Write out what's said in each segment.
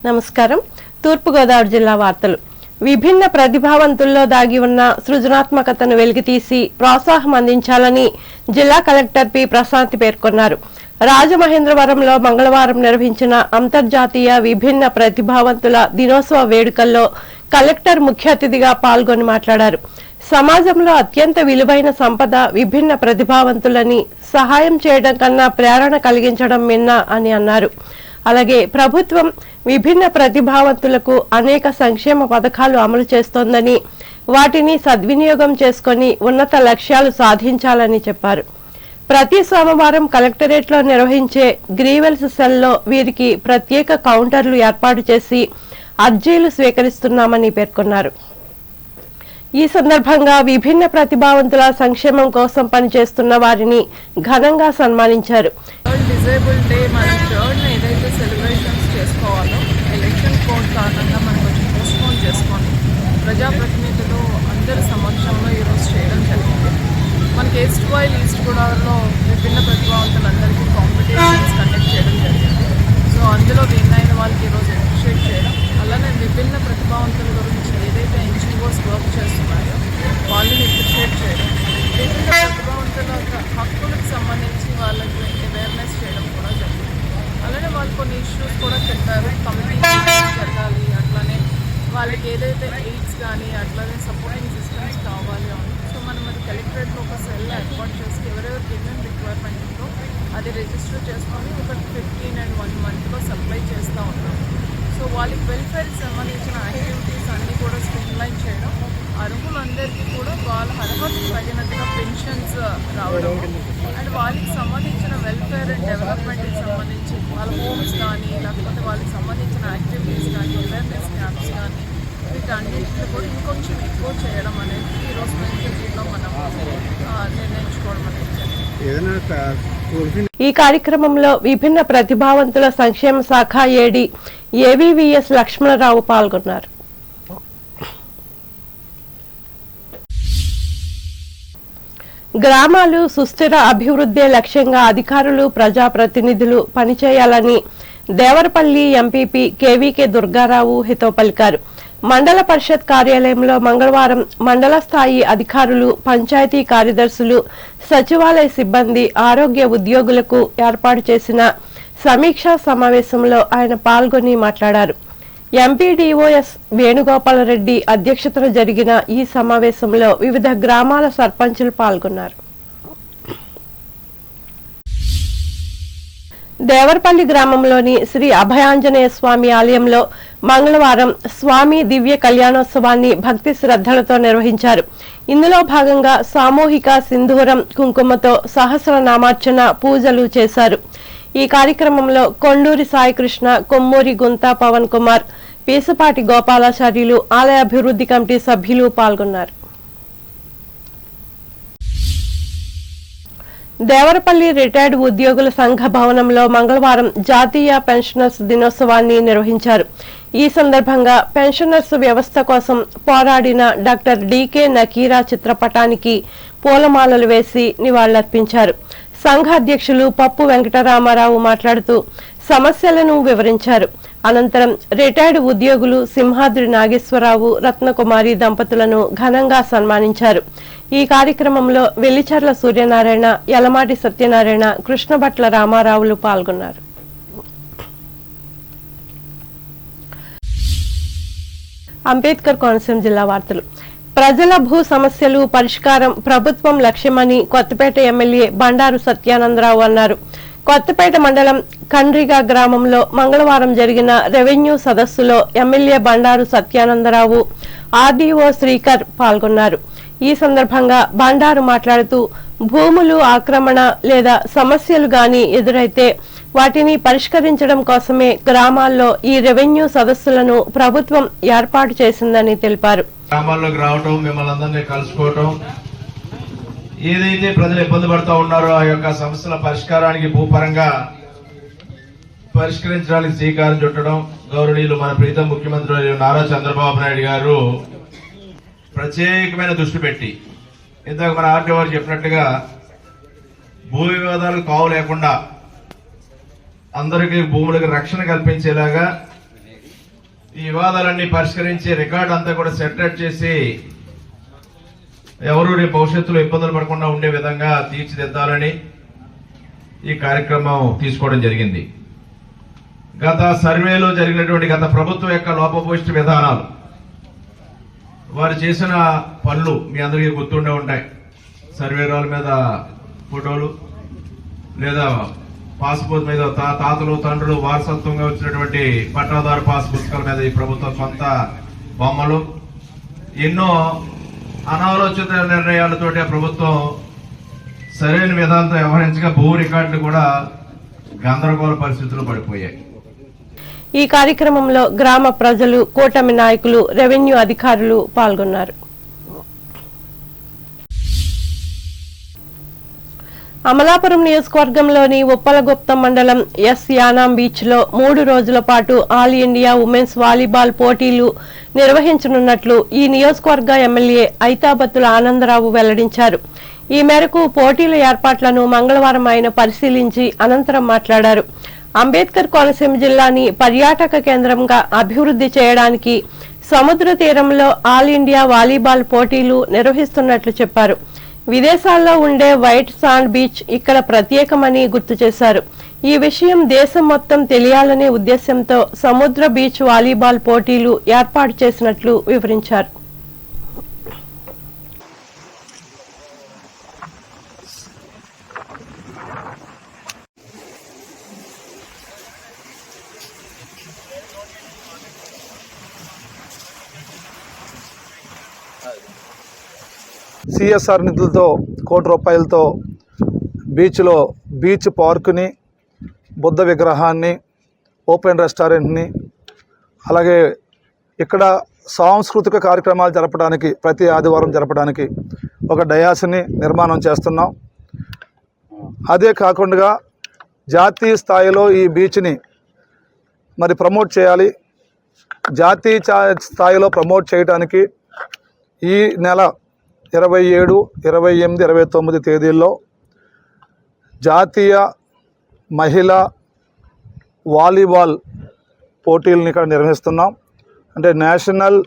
నమస్కారం. తూర్పుగోదావరి జిల్లా వార్తలు. విభిన్న ప్రతిభావంతుల్లో దాగి ఉన్న సృజనాత్మకతను వెలికితీసి ప్రోత్సాహం అందించాలని జిల్లా కలెక్టర్ పి ప్రశాంత్ పేర్కొన్నారు. రాజమహేంద్రవరంలో మంగళవారం నిర్వహించిన అంతర్జాతీయ విభిన్న ప్రతిభావంతుల దినోత్సవ వేడుకల్లో కలెక్టర్ ముఖ్య అతిథిగా పాల్గొని మాట్లాడారు. సమాజంలో అత్యంత విలువైన సంపద విభిన్న ప్రతిభావంతులని సహాయం చేయడం కన్నా ప్రేరణ కలిగించడం మిన్న అని అన్నారు. అలాగే ప్రభుత్వం విభిన్న ప్రతిభావంతులకు అనేక సంక్షేమ పథకాలు అమలు చేస్తోందని, వాటిని సద్వినియోగం చేసుకుని ఉన్నత లక్ష్యాలు సాధించాలని చెప్పారు. ప్రతి సోమవారం కలెక్టరేట్లో నిర్వహించే గ్రీవెన్స్ సెల్లో వీరికి ప్రత్యేక కౌంటర్లు ఏర్పాటు చేసి అర్జీలు స్వీకరిస్తున్నామని పేర్కొన్నారు. ఈ సందర్భంగా విభిన్న ప్రతిభావంతుల సంక్షేమం కోసం పనిచేస్తున్న వారిని ఘనంగా సన్మానించారు. ప్రజాప్రతినిధులు అందరి సమక్షంలో ఈరోజు చేయడం జరిగింది. మనకి ఈస్ట్ గోదావరిలో విభిన్న ప్రతిభావంతులందరికీ కాంపిటీషన్స్ కండక్ట్ చేయడం జరిగింది. సో అందులో విన్ అయిన వాళ్ళకి ఈరోజు అప్రిషియేట్ చేయడం, అలానే విభిన్న ప్రతిభావంతుల గురించి ఏదైతే ఎన్జిఓస్ వర్క్ చేస్తున్నాయో వాళ్ళని అప్రిషియేట్ చేయడం, విభిన్న ప్రతిభావంతుల హక్కులకు సంబంధించి వాళ్ళకి అవేర్నెస్ చేయడం కూడా జరిగింది. అలానే వాళ్ళు కొన్ని ఇష్యూస్ కూడా చెప్పారు, కమిటీ జరగాలి, అట్లానే వాళ్ళకి ఏదైతే ఎయిడ్స్ కానీ అట్లానే సపోర్టింగ్ సిస్టమ్స్ కావాలి అని. సో మనం అది కలెక్టరేట్లో ఒక సెల్ ఏర్పాటు చేసి ఎవరెవరికి ఏమేమి రిక్వైర్మెంట్ ఉందో అది రిజిస్టర్ చేసుకొని ఒక 15 and 1 monthలో సప్లై చేస్తూ ఉంటాం. సో వాళ్ళకి వెల్ఫేర్కి సంబంధించిన యాక్టివిటీస్ అన్నీ కూడా స్ట్రీమ్లైన్ చేయడం, అర్హులందరికీ కూడా వాళ్ళ అర్హతకు తగినట్టుగా పెన్షన్స్ రావడం, అండ్ వాళ్ళకి సంబంధించిన వెల్ఫేర్ అండ్ డెవలప్మెంట్కి సంబంధించి వాళ్ళ హోమ్స్ కానీ లేకపోతే వాళ్ళకి సంబంధించిన యాక్టివిటీస్ కానీ అవేర్నెస్ క్యాంప్స్ కానీ వీటన్నిటిని కూడా ఇంకొంచెం ఎక్కువ చేయడం అనేది ఈరోజు మెన్షన్లో మనం నిర్ణయించుకోవడం అనేది జరిగింది. ఈ కార్యక్రమంలో విభిన్న ప్రతిభావంతుల సంక్షేమ శాఖ ఏడీ ఏవీవీఎస్ లక్ష్మణరావు పాల్గొన్నారు. గ్రామాలు సుస్థిర అభివృద్ధి లక్ష్యంగా అధికారులు ప్రజాప్రతినిధులు పనిచేయాలని దేవరపల్లి ఎంపీపీ కేవీకే దుర్గారావు హితవు పలికారు. మండల పరిషత్ కార్యాలయంలో మంగళవారం మండల స్థాయి అధికారులు, పంచాయతీ కార్యదర్శులు, సచివాలయ సిబ్బంది, ఆరోగ్య ఉద్యోగులకు ఏర్పాటు చేసిన సమీక్షా సమావేశంలో ఆయన పాల్గొని మాట్లాడారు. ఎంపీడీఓఎస్ వేణుగోపాలరెడ్డి అధ్యక్షతన జరిగిన ఈ సమావేశంలో వివిధ గ్రామాల సర్పంచులు పాల్గొన్నారు. దేవరపల్లి గ్రామంలోని శ్రీ అభయాంజనేయ స్వామి ఆలయంలో మంగళవారం స్వామి దివ్య కళ్యాణోత్సవాన్ని భక్తి శ్రద్ధలతో నిర్వహించారు. ఇందులో భాగంగా సామూహిక సింధూరం, కుంకుమతో సహస్రనామార్చన పూజలు చేశారు. ఈ కార్యక్రమంలో కొండూరి సాయికృష్ణ, కొమ్మూరి గుంతా పవన్ కుమార్, పీసపాటి గోపాలాచార్యులు, ఆలయ అభివృద్ధి కమిటీ సభ్యులు పాల్గొన్నారు. దేవరపల్లి రిటైర్డ్ ఉద్యోగుల సంఘ భవనంలో మంగళవారం జాతీయ పెన్షనర్స్ దినోత్సవాన్ని నిర్వహించారు. ఈ సందర్భంగా పెన్షనర్స్ వ్యవస్థ కోసం పోరాడిన డాక్టర్ డికే నకీరా చిత్రపటానికి పూలమాలలు వేసి నివాళులర్పించారు. సంఘ అధ్యక్షులు పప్పు వెంకటరామారావు మాట్లాడుతూ సమస్యలను వివరించారు. అనంతరం రిటైర్డ్ ఉద్యోగులు సింహాద్రి నాగేశ్వరరావు, రత్నకుమారి దంపతులను ఘనంగా సన్మానించారు. ఈ కార్యక్రమంలో వెల్లిచర్ల సూర్యనారాయణ, యలమాటి సత్యనారాయణ, కృష్ణభట్ల రామారావులు పాల్గొన్నారు. అంబేద్కర్ కోనసీమ జిల్లా వార్తలు. ప్రజల భూ సమస్యలు పరిష్కారం ప్రభుత్వం లక్ష్యమని కొత్తపేట ఎమ్మెల్యే బండారు సత్యానందరావు అన్నారు. కొత్తపేట మండలం కండ్రిగా గ్రామంలో మంగళవారం జరిగిన రెవెన్యూ సదస్సులో ఎమ్మెల్యే బండారు సత్యానందరావు, ఆర్డీఓ శ్రీకర్ పాల్గొన్నారు. ఈ సందర్భంగా బండారు మాట్లాడుతూ భూములు ఆక్రమణ లేదా సమస్యలు గాని ఎదురైతే వాటిని పరిష్కరించడం కోసమే గ్రామాల్లో ఈ రెవెన్యూ సదస్సులను ప్రభుత్వం ఏర్పాటు చేసిందని తెలిపారు. గ్రామాల్లోకి రావటం, మిమ్మల్ని అందరినీ కలుసుకోవటం, ఏదైతే ప్రజలు ఇబ్బంది పడుతూ ఉన్నారో ఆ యొక్క సమస్యల పరిష్కారానికి భూపరంగా పరిష్కరించడానికి శ్రీకారం చుట్టడం గౌరవనీయులు మన ప్రీతం ముఖ్యమంత్రి నారా చంద్రబాబు నాయుడు గారు ప్రత్యేకమైన దృష్టి పెట్టి, ఇందాక మన ఆర్టీ వారు చెప్పినట్టుగా భూ వివాదాలకు తావు లేకుండా అందరికీ భూములకు రక్షణ కల్పించేలాగా ఈ వివాదాలన్నీ పరిష్కరించి రికార్డు అంతా కూడా సెటరేట్ చేసి ఎవరు రేపు భవిష్యత్తులో ఇబ్బందులు పడకుండా ఉండే విధంగా తీర్చిదిద్దాలని ఈ కార్యక్రమం తీసుకోవడం జరిగింది. గత సర్వేలో జరిగినటువంటి గత ప్రభుత్వం యొక్క లోపభూయిష్ట విధానాలు, వారు చేసిన పనులు మీ అందరికీ గుర్తుండే ఉంటాయి. సర్వే రోల మీద ఫోటోలు లేదా పాస్పోర్ట్ మీద తాతలు తండ్రులు వారసత్వంగా వచ్చినటువంటి పట్టాదారు పాస్ పుస్తకాల మీద ఈ ప్రభుత్వం సొంత బొమ్మలు, ఎన్నో అనాలోచిత నిర్ణయాలతోటి ఆ ప్రభుత్వం సరైన విధాలతో వ్యవహరించగా భూ రికార్డులు కూడా గందరగోళ పరిస్థితులు పడిపోయాయి. ఈ కార్యక్రమంలో గ్రామ ప్రజలు, కూటమి నాయకులు, రెవెన్యూ అధికారులు పాల్గొన్నారు. అమలాపురం నియోజకవర్గంలోని ఉప్పలగుప్తం మండలం ఎస్ యానాం బీచ్ లో 3 రోజుల పాటు ఆల్ ఇండియా ఉమెన్స్ వాలీబాల్ పోటీలు నిర్వహించనున్నట్లు ఈ నియోజకవర్గ ఎమ్మెల్యే ఐతాబత్తుల ఆనందరావు వెల్లడించారు. ఈ మేరకు పోటీల ఏర్పాట్లను మంగళవారం ఆయన పరిశీలించి అనంతరం మాట్లాడారు. అంబేద్కర్ కోనసీమ జిల్లాని పర్యాటక కేంద్రంగా అభివృద్ధి చేయడానికి సముద్ర తీరంలో ఆల్ ఇండియా వాలీబాల్ పోటీలు నిర్వహిస్తున్నట్లు చెప్పారు. విదేశాల్లో ఉండే వైట్ సాండ్ బీచ్ ఇక్కడ ప్రత్యేకమని గుర్తు చేశారు. ఈ విషయం దేశం మొత్తం తెలియాలనే ఉద్దేశంతో సముద్ర బీచ్ వాలీబాల్ పోటీలు ఏర్పాటు చేసినట్లు వివరించారు. సిఎస్ఆర్ నిధులతో ₹1 కోటి బీచ్లో బీచ్ పార్కుని, బుద్ధ విగ్రహాన్ని, ఓపెన్ రెస్టారెంట్ని, అలాగే ఇక్కడ సాంస్కృతిక కార్యక్రమాలు జరపడానికి ప్రతి ఆదివారం జరపడానికి ఒక డయాస్ని నిర్మాణం చేస్తున్నాం. అదే కాకుండా జాతీయ స్థాయిలో ఈ బీచ్ని మరి ప్రమోట్ చేయాలి. జాతీయ స్థాయిలో ప్రమోట్ చేయడానికి ఈ నెల 27, 28, 29 తేదీల్లో జాతీయ మహిళా వాలీబాల్ పోటీలను ఇక్కడ నిర్వహిస్తున్నాం. అంటే national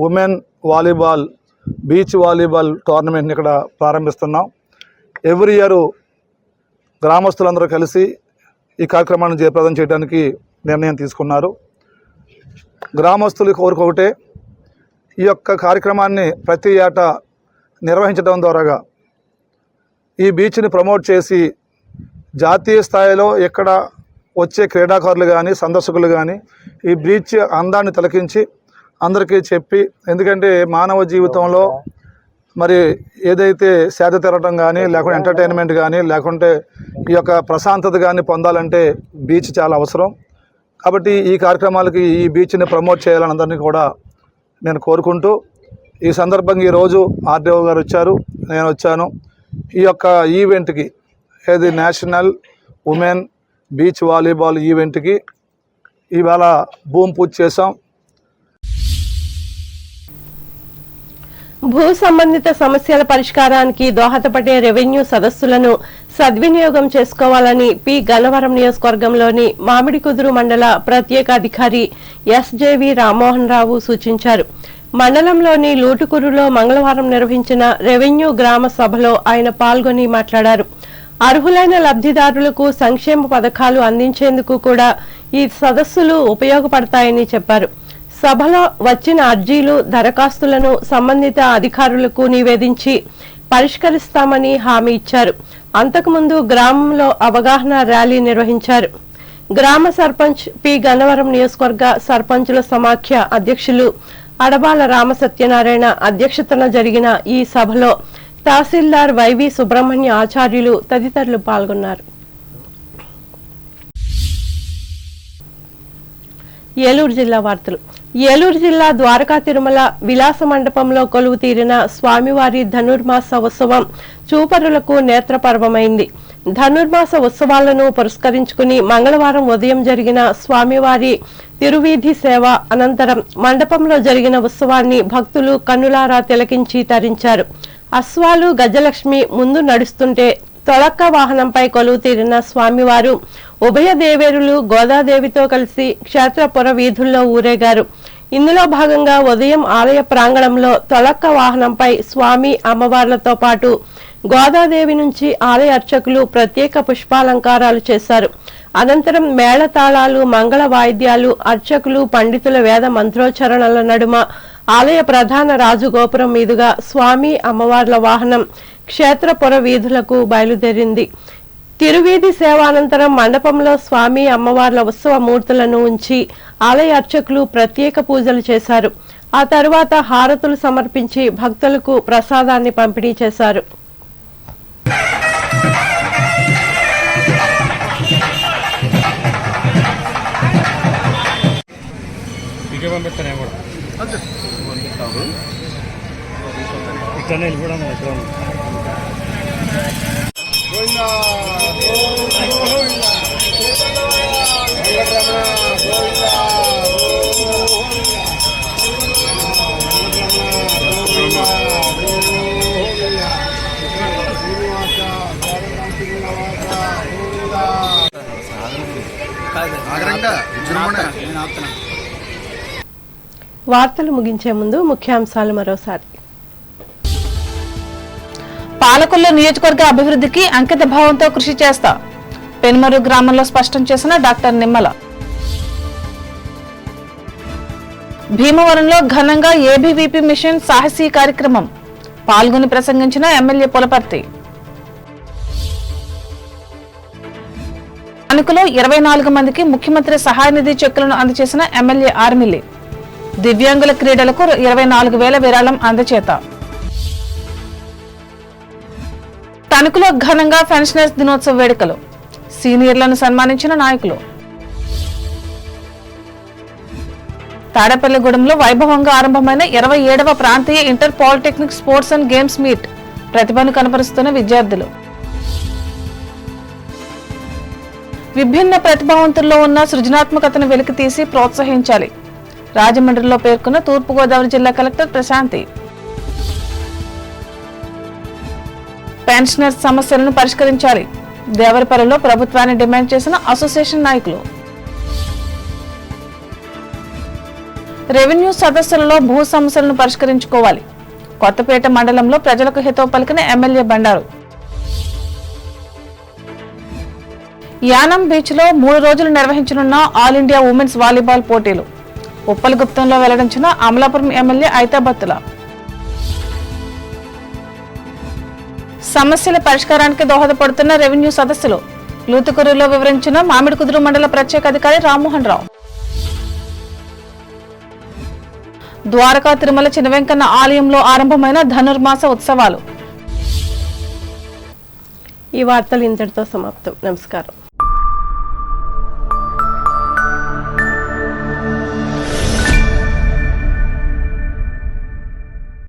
women volleyball beach volleyball టోర్నమెంట్ని ఇక్కడ ప్రారంభిస్తున్నాం. ఎవ్రీ ఇయర్ గ్రామస్తులందరూ కలిసి ఈ కార్యక్రమాన్ని జయప్రదం చేయడానికి నిర్ణయం తీసుకున్నారు. గ్రామస్తులు కోరుకోవటే ఈ యొక్క కార్యక్రమాన్ని ప్రతి ఏటా నిర్వహించడం ద్వారా ఈ బీచ్ని ప్రమోట్ చేసి జాతీయ స్థాయిలో ఎక్కడ వచ్చే క్రీడాకారులు కానీ సందర్శకులు కానీ ఈ బీచ్ అందాన్ని తిలకించి అందరికీ చెప్పి, ఎందుకంటే మానవ జీవితంలో మరి ఏదైతే సేద తీరటం కానీ లేకుంటే ఎంటర్టైన్మెంట్ కానీ లేకుంటే ఈ యొక్క ప్రశాంతత కానీ పొందాలంటే బీచ్ చాలా అవసరం. కాబట్టి ఈ కార్యక్రమాలకి ఈ బీచ్ని ప్రమోట్ చేయాలని అందరినీ కూడా నేను కోరుకుంటూ, ఈ సందర్భంగా ఈరోజు ఆర్డీఓ గారు వచ్చారు, నేను వచ్చాను. ఈ యొక్క ఈవెంట్కి, ఏది నేషనల్ ఉమెన్ బీచ్ వాలీబాల్ ఈవెంట్కి ఇవాళ భూమి పూజ చేశాం. భూ సంబంధిత సమస్యల పరిష్కారానికి దోహదపడే రెవెన్యూ సదస్సులను సద్వినియోగం చేసుకోవాలని పి గన్నవరం నియోజకవర్గంలోని మామిడికుదురు మండల ప్రత్యేక అధికారి ఎస్జేవి రామ్మోహన్ రావు సూచించారు. మండలంలోని లూటుకూరులో మంగళవారం నిర్వహించిన రెవెన్యూ గ్రామ సభలో ఆయన పాల్గొని మాట్లాడారు. అర్హులైన లబ్ధిదారులకు సంక్షేమ పథకాలు అందించేందుకు కూడా ఈ సదస్సులు ఉపయోగపడతాయని చెప్పారు. సభలో వచ్చిన అర్జీలు, దరఖాస్తులను సంబంధిత అధికారులకు నివేదించి పరిష్కరిస్తామని హామీ ఇచ్చారు. అంతకుముందు గ్రామంలో అవగాహన ర్యాలీ నిర్వహించారు. గ్రామ సర్పంచ్ పి గన్నవరం నియోజకవర్గ సర్పంచుల సమాఖ్య అధ్యక్షులు అడబాల రామసత్యనారాయణ అధ్యక్షతన జరిగిన ఈ సభలో తహసీల్దార్ వైవి సుబ్రహ్మణ్య ఆచార్యులు తదితరులు పాల్గొన్నారు. ఏలూరు జిల్లా వార్తలు. ఏలూరు జిల్లా ద్వారకా తిరుమల విలాస మండపంలో కొలువు తీరిన స్వామివారి ధనుర్మాస ఉత్సవం చూపరులకు నేత్రపర్వమైంది. ధనుర్మాస ఉత్సవాలను పురస్కరించుకుని మంగళవారం ఉదయం జరిగిన స్వామివారి తిరువీధి సేవ అనంతరం మండపంలో జరిగిన ఉత్సవాన్ని భక్తులు కన్నులారా తిలకించి తరించారు. అశ్వాలు గజలక్ష్మి ముందు నడుస్తుంటే తొలక్క వాహనంపై కొలువు తీరిన స్వామివారు ఉభయ దేవేరులు గోదాదేవితో కలిసి క్షేత్రపుర వీధుల్లో ఊరేగారు. ఇందులో భాగంగా ఉదయం ఆలయ ప్రాంగణంలో తొలక్క వాహనంపై స్వామి అమ్మవార్లతో పాటు గోదాదేవి నుంచి ఆలయ అర్చకులు ప్రత్యేక పుష్పాలంకారాలు చేశారు. అనంతరం మేళతాళాలు, మంగళ వాయిద్యాలు, అర్చకులు, పండితుల వేద మంత్రోచ్చరణల నడుమ ఆలయ ప్రధాన రాజగోపురం మీదుగా స్వామి అమ్మవార్ల వాహనం క్షేత్రపుర వీధులకు బయలుదేరింది. తిరువీధి సేవ అనంతరం మండపంలో స్వామి అమ్మవార్ల ఉత్సవ మూర్తులను ఉంచి ఆలయ అర్చకులు ప్రత్యేక పూజలు చేశారు. ఆ తరువాత హారతులు సమర్పించి భక్తులకు ప్రసాదాన్ని పంపిణీ చేశారు. వార్తలు ముగించే ముందు ముఖ్యాంశాలు మరోసారి. పాలకొల్లు నియోజకవర్గ అభివృద్ధికి అంకిత భావంతో కృషి చేస్తా పెనుమరు గ్రామంలో స్పష్టం చేసిన డాక్టర్ నిమ్మల. భీమవరంలో ఘనంగా ఏబీవీపీ మిషన్ సాహసీ కార్యక్రమం పాల్గొని ప్రసంగించిన ఎమ్మెల్యే పులపర్తి. తణుకులో 24 మందికి ముఖ్యమంత్రి సహాయ నిధి చెక్కులను అందజేసిన ఎమ్మెల్యే ఆర్మిలి. దివ్యాంగుల క్రీడలకు 24,000 విరాళం అందచేత. తణుకులో ఘనంగా పెన్షనర్స్ దినోత్సవ వేడుకలు సీనియర్లను సన్మానించిన నాయకులు. తాడేపల్లిగూడెంలో వైభవంగా ఆరంభమైన 27వ ప్రాంతీయ inter polytechnic sports and games meet ప్రతిభను కనపరుస్తున్న విద్యార్థులు. విభిన్న ప్రతిభావంతుల్లో ఉన్న సృజనాత్మకతను వెలికితీసి ప్రోత్సహించాలి రాజమండ్రిలో పేర్కొన్న తూర్పుగోదావరి జిల్లా కలెక్టర్ ప్రశాంతి. పెన్షనర్స్ సమస్యలను పరిష్కరించాలి దేవరపల్లిలో ప్రభుత్వాన్ని డిమాండ్ చేసిన అసోసియేషన్ నాయకులు. రెవెన్యూ సదస్సులలో భూ సమస్యలను పరిష్కరించుకోవాలి కొత్తపేట మండలంలో ప్రజలకు హితవు పలికిన ఎమ్మెల్యే బండారు. యానం బీచ్ లో 3 రోజులు నిర్వహించనున్న ఆల్ ఇండియా ఉమెన్స్ వాలీబాల్ పోటీలు ఉప్పలగుప్తంలో వెల్లడించిన అమలాపురం ఎమ్మెల్యే ఐతాబత్తుల. సమస్యల పరిష్కారానికి దోహదపడుతున్న రెవెన్యూ సదస్సులు లూతుకూరులో వివరించిన మామిడికుదురు మండల ప్రత్యేక అధికారి రామ్మోహన్ రావు. ద్వారకా తిరుమల చినవెంకన్న ఆలయంలో ఆరంభమైన ధనుర్మాస ఉత్సవాలు. ఈ వార్తలు ఇంతటితో సమాప్తం. నమస్కారం.